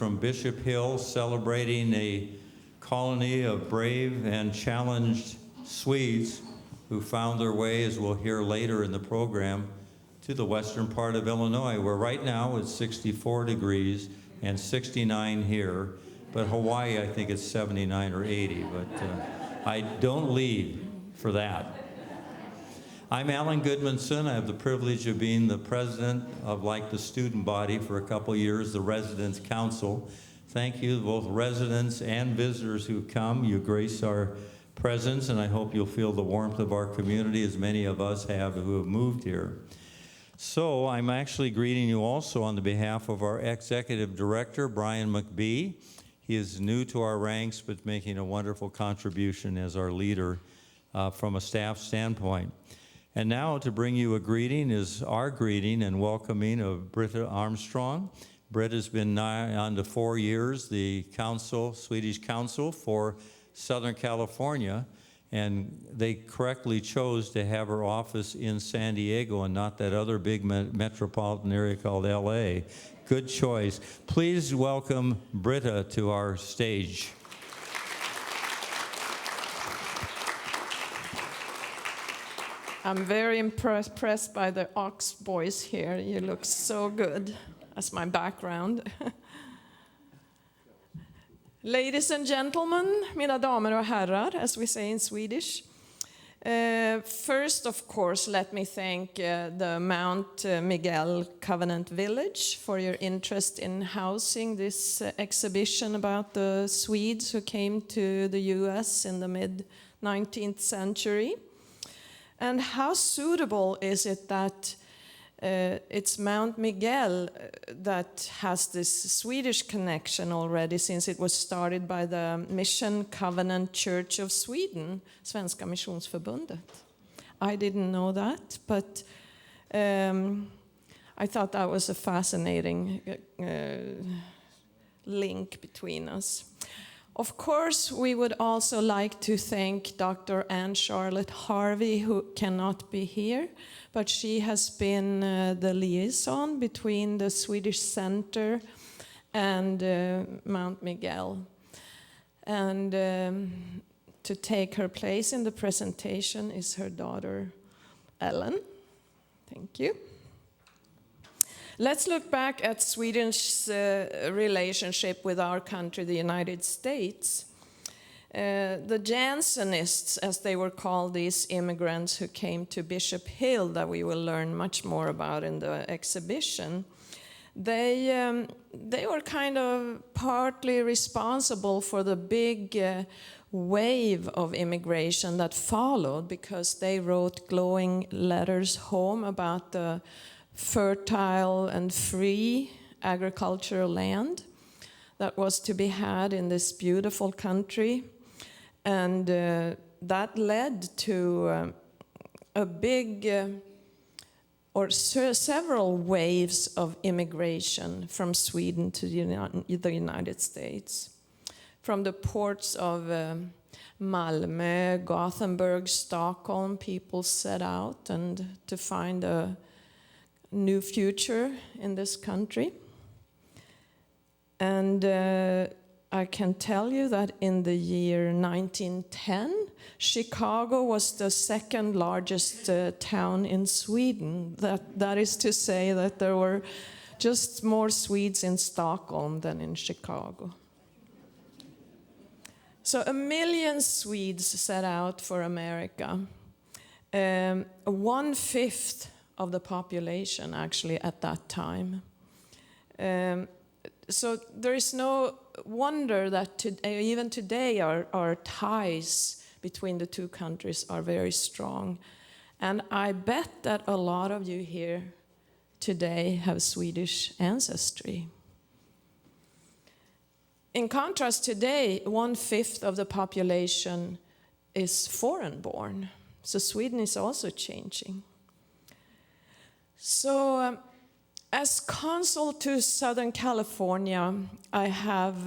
from Bishop Hill celebrating a colony of brave and challenged Swedes who found their way, as we'll hear later in the program, to the western part of Illinois, where right now it's 64 degrees and 69 here, but Hawaii, I think it's 79 or 80, but I don't leave for that. I'm Alan Goodmanson. I have the privilege of being the president of, like the student body for a couple years, the Residents Council. Thank you to both residents and visitors who come. You grace our presence, and I hope you'll feel the warmth of our community, as many of us have who have moved here. So I'm actually greeting you also on the behalf of our executive director, Brian McBee. He is new to our ranks, but making a wonderful contribution as our leader from a staff standpoint. And now to bring you a greeting is our greeting and welcoming of Britta Armstrong. Britt has been nigh on to 4 years, the council, Swedish Council for Southern California, and they correctly chose to have her office in San Diego and not that other big metropolitan area called LA. Good choice. Please welcome Britta to our stage. I'm very impressed by the Ox boys here. You look so good. That's my background. Ladies and gentlemen, mina damer och herrar, as we say in Swedish. First, of course, let me thank the Mount Miguel Covenant Village for your interest in housing this exhibition about the Swedes who came to the US in the mid-19th century. And how suitable is it that it's Mount Miguel that has this Swedish connection already, since it was started by the Mission Covenant Church of Sweden, Svenska Missionsförbundet. I didn't know that, but I thought that was a fascinating link between us. Of course, we would also like to thank Dr. Anne Charlotte Harvey, who cannot be here, but she has been the liaison between the Swedish Center and Mount Miguel. And to take her place in the presentation is her daughter, Ellen. Thank you. Let's look back at Sweden's relationship with our country, the United States. The Jansenists, as they were called, these immigrants who came to Bishop Hill, that we will learn much more about in the exhibition, they were kind of partly responsible for the big wave of immigration that followed, because they wrote glowing letters home about the fertile and free agricultural land that was to be had in this beautiful country. And that led to a big or several waves of immigration from Sweden to the United States. From the ports of Malmö, Gothenburg, Stockholm, people set out and to find a new future in this country. And I can tell you that in the year 1910, Chicago was the second largest town in Sweden. That is to say that there were just more Swedes in Stockholm than in Chicago. So 1 million Swedes set out for America. 1/5 of the population, actually, at that time. So there is no wonder that even today our ties between the two countries are very strong. And I bet that a lot of you here today have Swedish ancestry. In contrast, today, 1/5 of the population is foreign-born. So Sweden is also changing. So as consul to Southern California, I have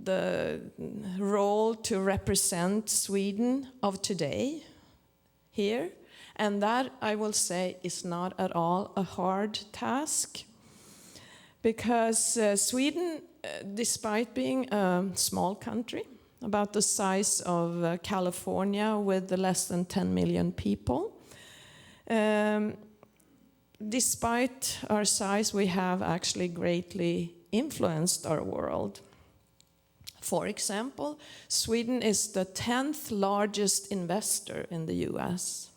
the role to represent Sweden of today here. And that, I will say, is not at all a hard task, because Sweden, despite being a small country, about the size of California with less than 10 million people, despite our size, we have actually greatly influenced our world. For example, Sweden is the 10th largest investor in the US.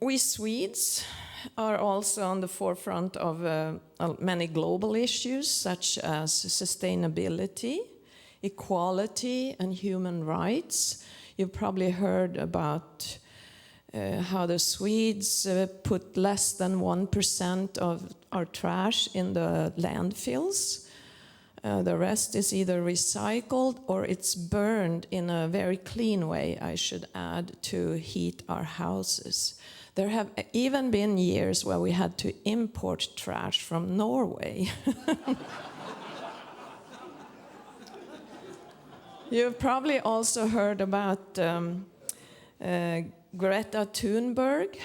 We Swedes are also on the forefront of many global issues such as sustainability, equality, and human rights. You've probably heard about how the Swedes put less than 1% of our trash in the landfills. The rest is either recycled or it's burned in a very clean way, I should add, to heat our houses. There have even been years where we had to import trash from Norway. You've probably also heard about Greta Thunberg,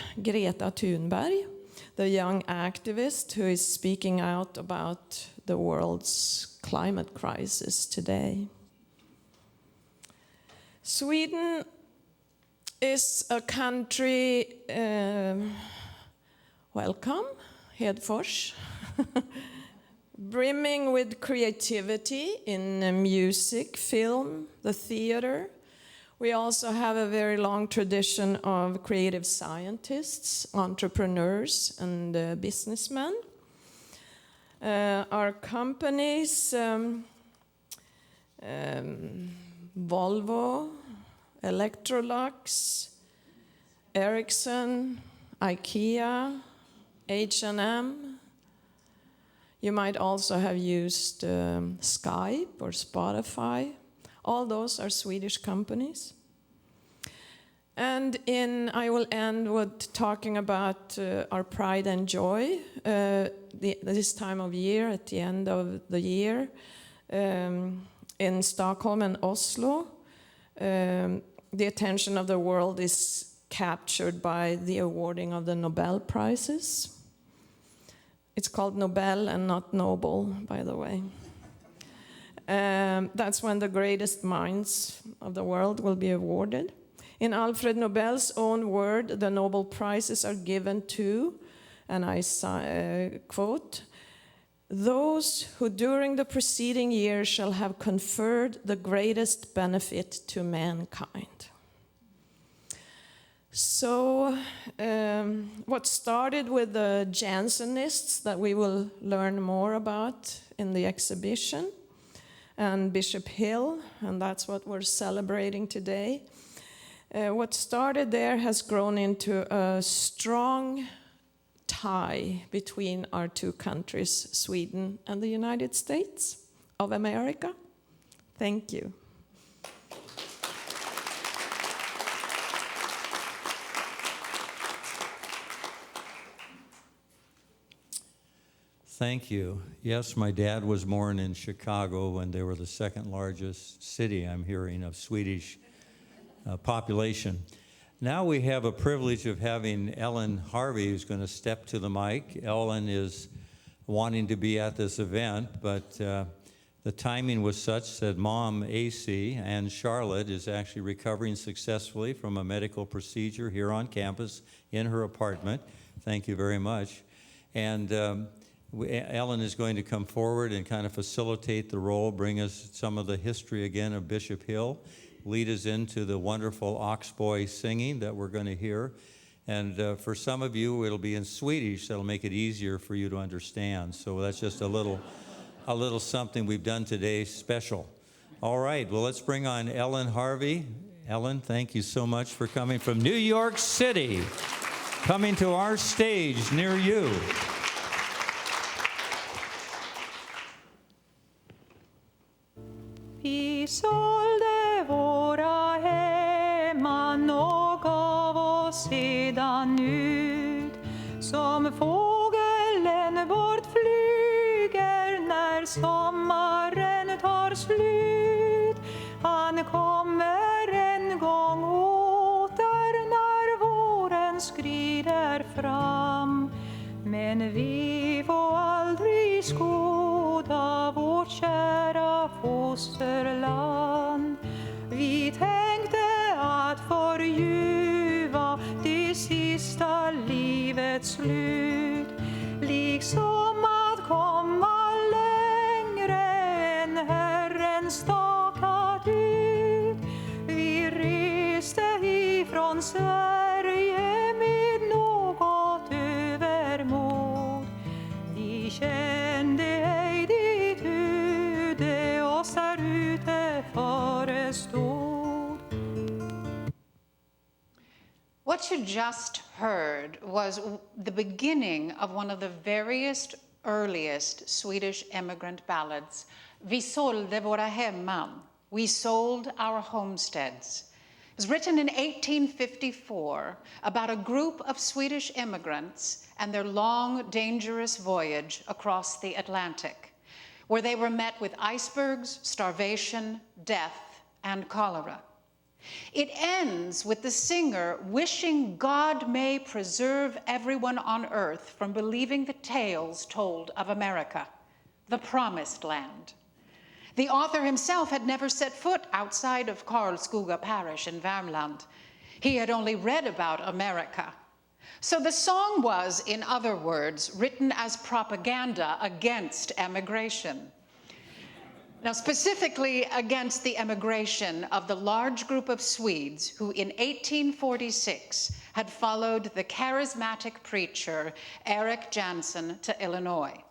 the young activist who is speaking out about the world's climate crisis today. Sweden is a country, welcome, Hedfors, brimming with creativity in music, film, the theater. We also have a very long tradition of creative scientists, entrepreneurs, and businessmen. Our companies, Volvo, Electrolux, Ericsson, IKEA, H&M. You might also have used Skype or Spotify. All those are Swedish companies. And I will end with talking about our pride and joy this time of year, at the end of the year, in Stockholm and Oslo. The attention of the world is captured by the awarding of the Nobel Prizes. It's called Nobel and not Nobel, by the way. That's when the greatest minds of the world will be awarded. In Alfred Nobel's own word, the Nobel Prizes are given to, and I quote, "those who during the preceding year shall have conferred the greatest benefit to mankind." So what started with the Jansenists that we will learn more about in the exhibition, and Bishop Hill, and that's what we're celebrating today. What started there has grown into a strong tie between our two countries, Sweden and the United States of America. Thank you. Thank you. Yes, my dad was born in Chicago when they were the second largest city, I'm hearing, of Swedish population. Now we have a privilege of having Ellen Harvey, who's going to step to the mic. Ellen is wanting to be at this event, but the timing was such that Mom, AC, and Charlotte is actually recovering successfully from a medical procedure here on campus in her apartment. Thank you very much. And Ellen is going to come forward and kind of facilitate the role, bring us some of the history again of Bishop Hill, lead us into the wonderful Oxboy singing that we're going to hear. And for some of you, it'll be in Swedish, that'll make it easier for you to understand. So that's just a little something we've done today special. All right, well, let's bring on Ellen Harvey. Ellen, thank you so much for coming from New York City, coming to our stage near you. Vi sålde våra hemman och gav oss sedan ut. Som fågeln bort flyger när sommaren tar slut. Han kommer en gång åter när våren skrider fram. Men men vi får aldrig skåda vårt kära fosterland. Vi tänkte att förljuva det sista livets slut, liksom att komma längre än Herren stakat ut. Vi reste ifrån Sverige med något övermod. Vi kände ej ditt öde oss där ute förestod. What you just heard was the beginning of one of the earliest Swedish immigrant ballads, Vi sålde våra hemman, We Sold Our Homesteads. It was written in 1854 about a group of Swedish immigrants and their long, dangerous voyage across the Atlantic, where they were met with icebergs, starvation, death, and cholera. It ends with the singer wishing God may preserve everyone on earth from believing the tales told of America, the promised land. The author himself had never set foot outside of Karlskoga parish in Värmland. He had only read about America. So the song was, in other words, written as propaganda against emigration. Now, specifically against the emigration of the large group of Swedes who in 1846 had followed the charismatic preacher Erik Jansson to Illinois.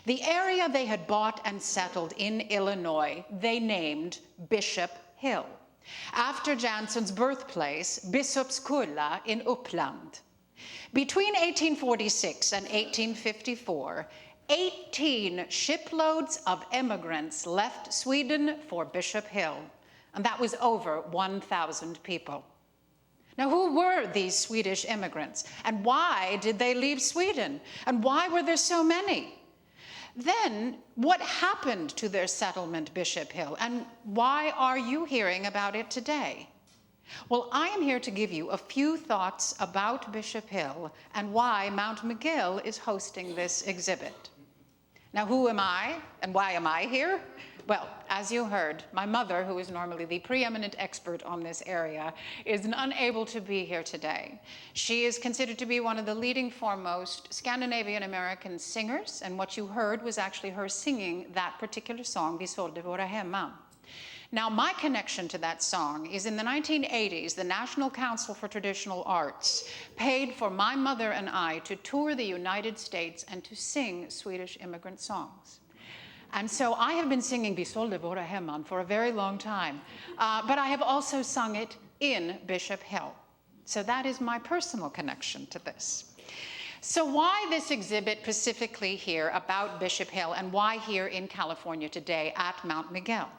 The area they had bought and settled in Illinois, they named Bishop Hill, after Jansson's birthplace, Biskopskulla in Uppland. Between 1846 and 1854, 18 shiploads of immigrants left Sweden for Bishop Hill, and that was over 1,000 people. Now, who were these Swedish immigrants, and why did they leave Sweden, and why were there so many? Then, what happened to their settlement, Bishop Hill, and why are you hearing about it today? Well, I am here to give you a few thoughts about Bishop Hill and why Mount Miguel is hosting this exhibit. Now, who am I and why am I here? Well, as you heard, my mother, who is normally the preeminent expert on this area, is unable to be here today. She is considered to be one of the leading foremost Scandinavian American singers, and what you heard was actually her singing that particular song, Vi sålde våra hemman. Now, my connection to that song is in the 1980s, the National Council for Traditional Arts paid for my mother and I to tour the United States and to sing Swedish immigrant songs. And so I have been singing Vi sålde våra hemman for a very long time, but I have also sung it in Bishop Hill. So that is my personal connection to this. So why this exhibit specifically here about Bishop Hill, and why here in California today at Mount Miguel?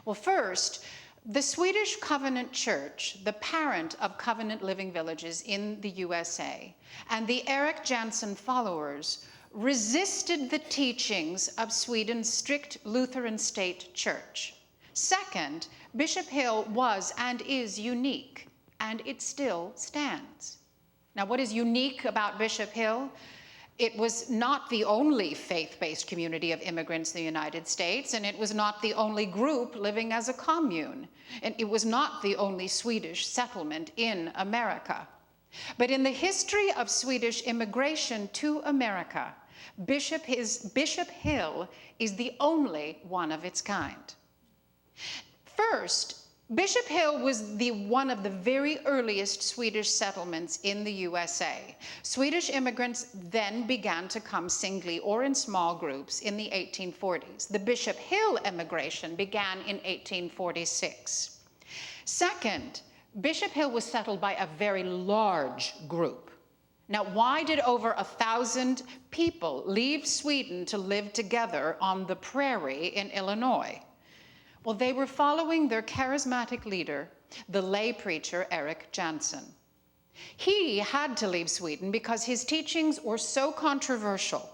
Well, first, the Swedish Covenant Church, the parent of Covenant Living Villages in the USA, and the Erik Jansson followers resisted the teachings of Sweden's strict Lutheran state church. Second, Bishop Hill was and is unique, and it still stands. Now, what is unique about Bishop Hill? It was not the only faith-based community of immigrants in the United States, and it was not the only group living as a commune, and it was not the only Swedish settlement in America. But in the history of Swedish immigration to America, Bishop Hill is the only one of its kind. First, Bishop Hill was one of the very earliest Swedish settlements in the USA. Swedish immigrants then began to come singly or in small groups in the 1840s. The Bishop Hill immigration began in 1846. Second, Bishop Hill was settled by a very large group. Now, why did over 1,000 people leave Sweden to live together on the prairie in Illinois? Well, they were following their charismatic leader, the lay preacher Erik Jansson. He had to leave Sweden because his teachings were so controversial.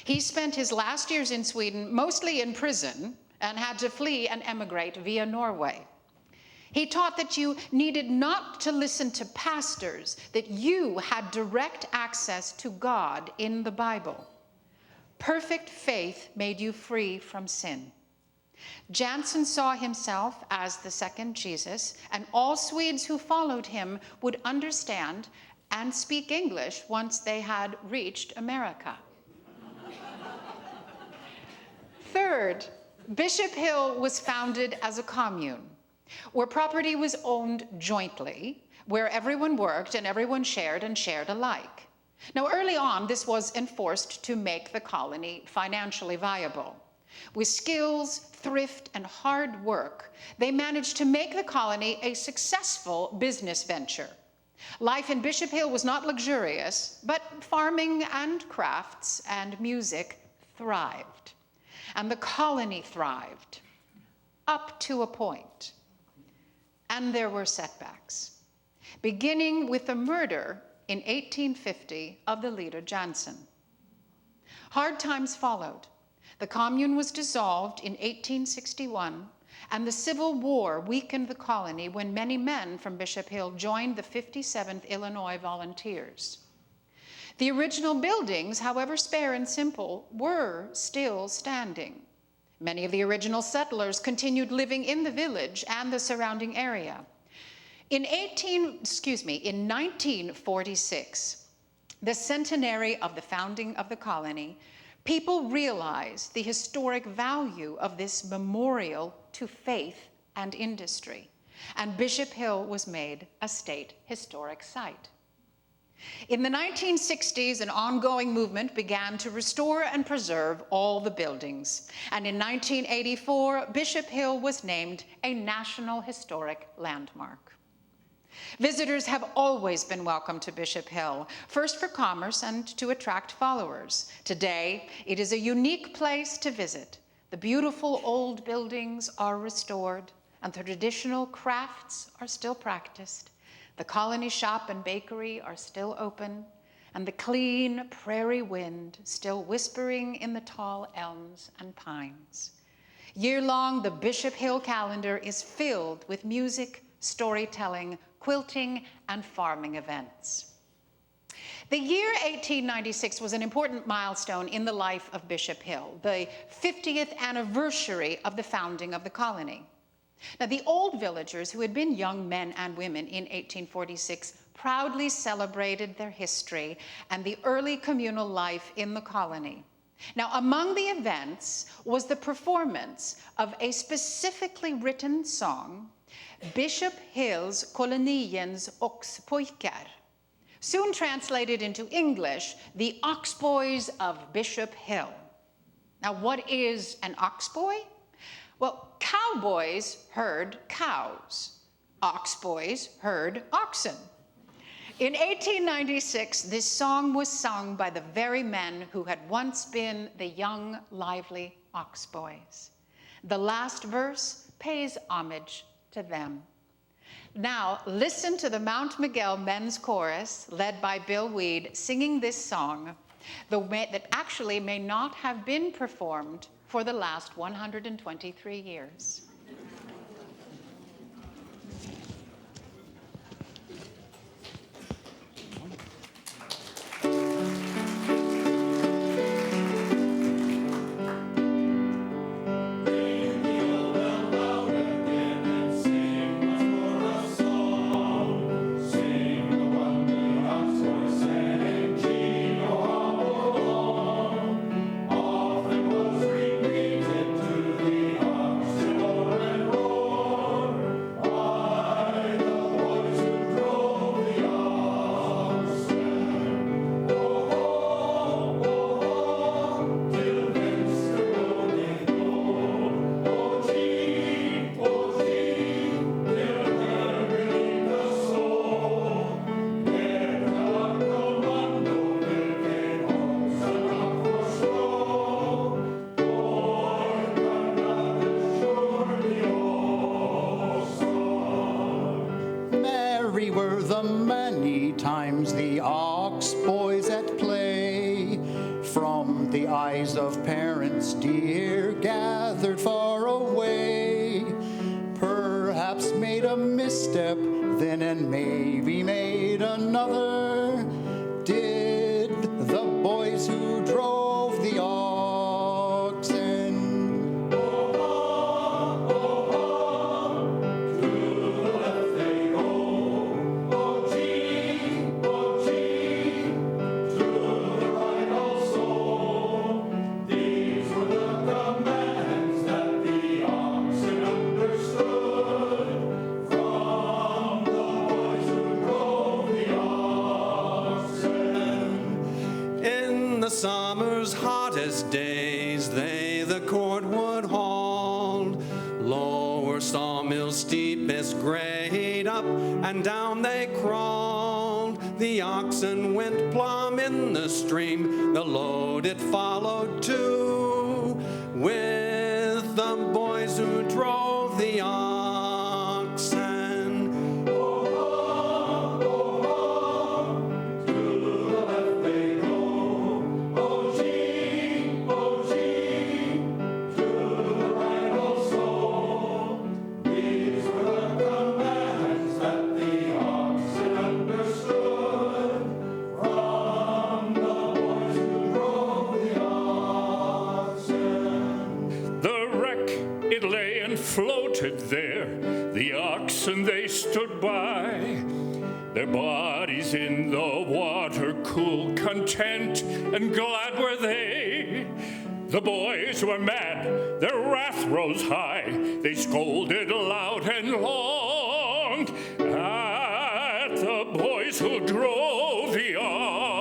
He spent his last years in Sweden mostly in prison and had to flee and emigrate via Norway. He taught that you needed not to listen to pastors, that you had direct access to God in the Bible. Perfect faith made you free from sin. Jansen saw himself as the second Jesus, and all Swedes who followed him would understand and speak English once they had reached America. Third, Bishop Hill was founded as a commune, where property was owned jointly, where everyone worked and everyone shared and shared alike. Now, early on, this was enforced to make the colony financially viable. With skills, thrift, and hard work, they managed to make the colony a successful business venture. Life in Bishop Hill was not luxurious, but farming and crafts and music thrived. And the colony thrived, up to a point. And there were setbacks, beginning with the murder in 1850 of the leader Jansen. Hard times followed. The commune was dissolved in 1861, and the Civil War weakened the colony when many men from Bishop Hill joined the 57th Illinois Volunteers. The original buildings, however spare and simple, were still standing. Many of the original settlers continued living in the village and the surrounding area. In 1946, the centenary of the founding of the colony, people realized the historic value of this memorial to faith and industry, and Bishop Hill was made a state historic site. In the 1960s, an ongoing movement began to restore and preserve all the buildings, and in 1984, Bishop Hill was named a National Historic Landmark. Visitors have always been welcome to Bishop Hill, first for commerce and to attract followers. Today, it is a unique place to visit. The beautiful old buildings are restored, and the traditional crafts are still practiced. The colony shop and bakery are still open, and the clean prairie wind still whispering in the tall elms and pines. Year-long, the Bishop Hill calendar is filled with music, storytelling, quilting, and farming events. The year 1896 was an important milestone in the life of Bishop Hill, the 50th anniversary of the founding of the colony. Now, the old villagers, who had been young men and women in 1846, proudly celebrated their history and the early communal life in the colony. Now, among the events was the performance of a specifically written song, Bishop Hill's Koloniens Oxpojkar, soon translated into English, the Oxboys of Bishop Hill. Now, what is an oxboy? Well, cowboys herd cows. Oxboys herd oxen. In 1896, this song was sung by the very men who had once been the young, lively oxboys. The last verse pays homage to them. Now, listen to the Mount Miguel men's chorus, led by Bill Weed, singing this song, that actually may not have been performed for the last 123 years. Of parents dear gathered far away, perhaps perhaps made a misstep then and maybe made another. Did the boys who drove the oxen? Summer's hottest days, they the cordwood hauled. Lower sawmill's steepest grade, up and down they crawled. The oxen went plumb in the stream, the load it followed too, with the boys who drove the oxen. Floated there, the oxen they stood by, their bodies in the water, cool, content, and glad were they. The boys were mad, their wrath rose high, they scolded loud and long at the boys who drove the oxen.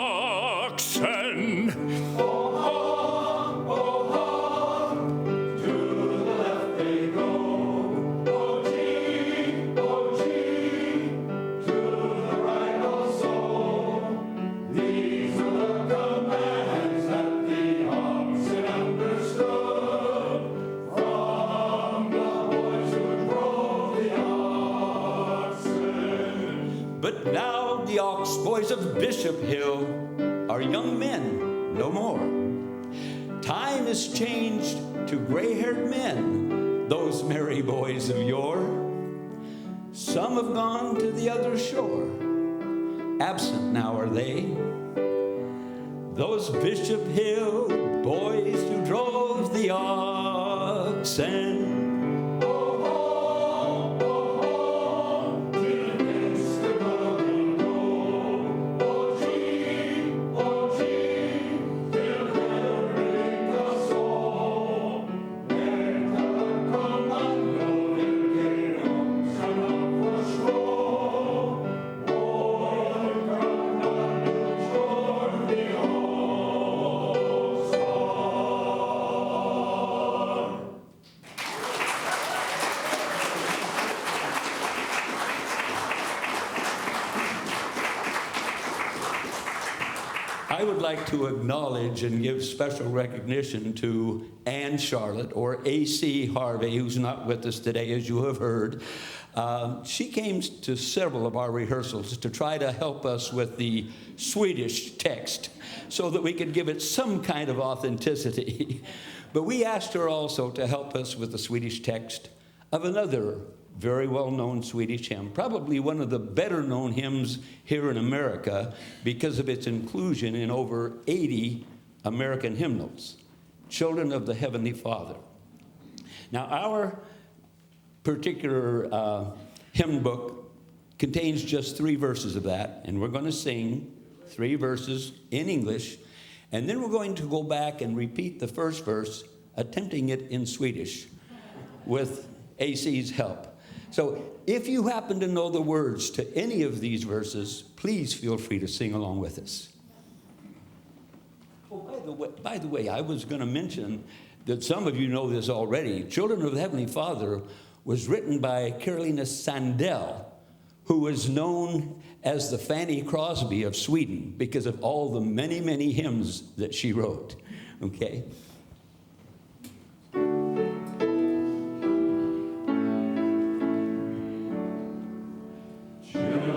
But now the ox boys of Bishop Hill are young men no more. Time has changed to gray-haired men, those merry boys of yore. Some have gone to the other shore. Absent now are they, those Bishop Hill boys who drove the oxen. I would like to acknowledge and give special recognition to Ann Charlotte, or A.C. Harvey, who's not with us today, as you have heard. She came to several of our rehearsals to try to help us with the Swedish text so that we could give it some kind of authenticity. But we asked her also to help us with the Swedish text of another very well-known Swedish hymn, probably one of the better-known hymns here in America because of its inclusion in over 80 American hymnals, Children of the Heavenly Father. Now, our particular hymn book contains just 3 verses of that, and we're going to sing 3 verses in English, and then we're going to go back and repeat the first verse, attempting it in Swedish with AC's help. So if you happen to know the words to any of these verses, please feel free to sing along with us. Oh, by the way, I was going to mention that some of you know this already. Children of the Heavenly Father was written by Carolina Sandell, who was known as the Fanny Crosby of Sweden because of all the many, many hymns that she wrote. Okay? Burn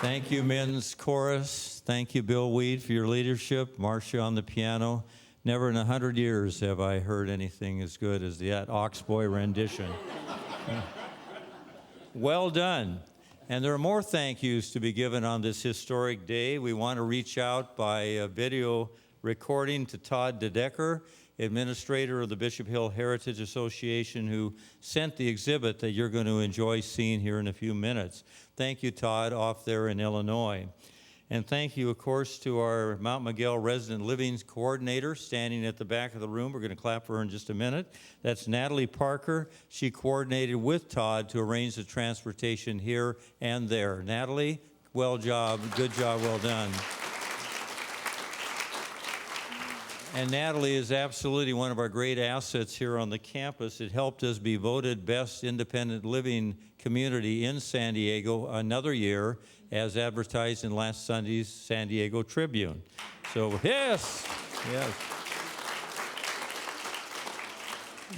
Thank you, men's chorus. Thank you, Bill Weed, for your leadership. Marcia on the piano. Never in 100 years have I heard anything as good as that Oxboy rendition. Well done. And there are more thank yous to be given on this historic day. We want to reach out by video recording to Todd DeDecker, administrator of the Bishop Hill Heritage Association, who sent the exhibit that you're going to enjoy seeing here in a few minutes. Thank you, Todd, off there in Illinois. And thank you, of course, to our Mount Miguel Resident Living Coordinator standing at the back of the room. We're going to clap for her in just a minute. That's Natalie Parker. She coordinated with Todd to arrange the transportation here and there. Natalie, well job. Good job, well done. And Natalie is absolutely one of our great assets here on the campus. It helped us be voted best independent living community in San Diego another year, as advertised in last Sunday's San Diego Tribune. So, yes.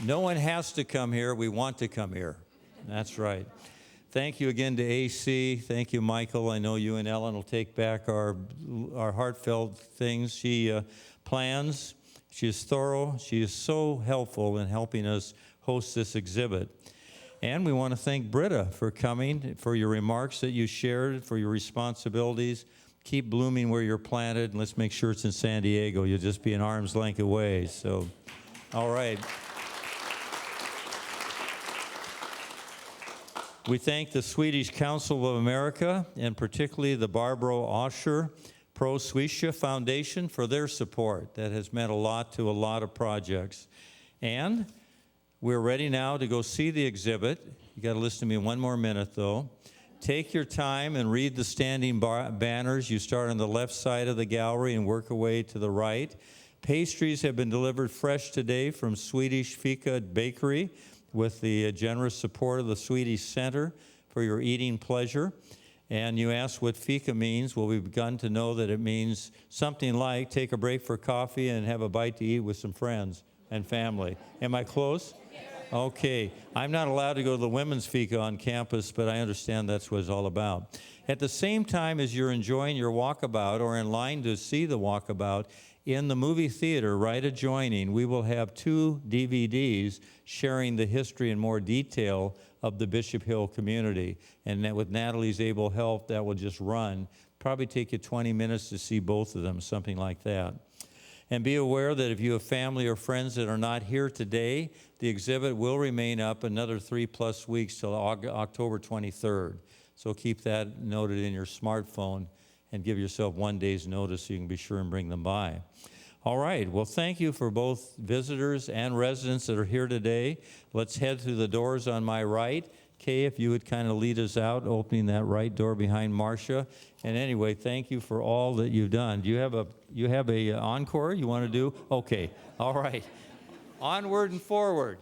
No one has to come here. We want to come here. That's right. Thank you again to AC. Thank you, Michael. I know you and Ellen will take back our heartfelt things. She plans. She is thorough. She is so helpful in helping us host this exhibit. And we want to thank Britta for coming, for your remarks that you shared, for your responsibilities. Keep blooming where you're planted, and let's make sure it's in San Diego. You'll just be an arm's length away. So, all right. We thank the Swedish Council of America, and particularly the Barbro Osher Pro Swisha Foundation for their support. That has meant a lot to a lot of projects. And we're ready now to go see the exhibit. You got to listen to me one more minute, though. Take your time and read the standing banners. You start on the left side of the gallery and work away to the right. Pastries have been delivered fresh today from Swedish Fika Bakery with the generous support of the Swedish Center for your eating pleasure. And you ask what fika means. Well, we've begun to know that it means something like take a break for coffee and have a bite to eat with some friends and family. Am I close? Okay. I'm not allowed to go to the women's fika on campus, but I understand that's what it's all about. At the same time as you're enjoying your walkabout or in line to see the walkabout, in the movie theater right adjoining, we will have 2 DVDs sharing the history in more detail of the Bishop Hill community. And that with Natalie's able help, that will just run. Probably take you 20 minutes to see both of them, something like that. And be aware that if you have family or friends that are not here today, the exhibit will remain up another 3+ weeks till October 23rd. So keep that noted in your smartphone and give yourself 1 day's notice so you can be sure and bring them by. All right, well, thank you for both visitors and residents that are here today. Let's head through the doors on my right. Kay, if you would kind of lead us out, opening that right door behind Marcia. And anyway, thank you for all that you've done. Do you have a encore you want to do? Okay, all right. Onward and forward.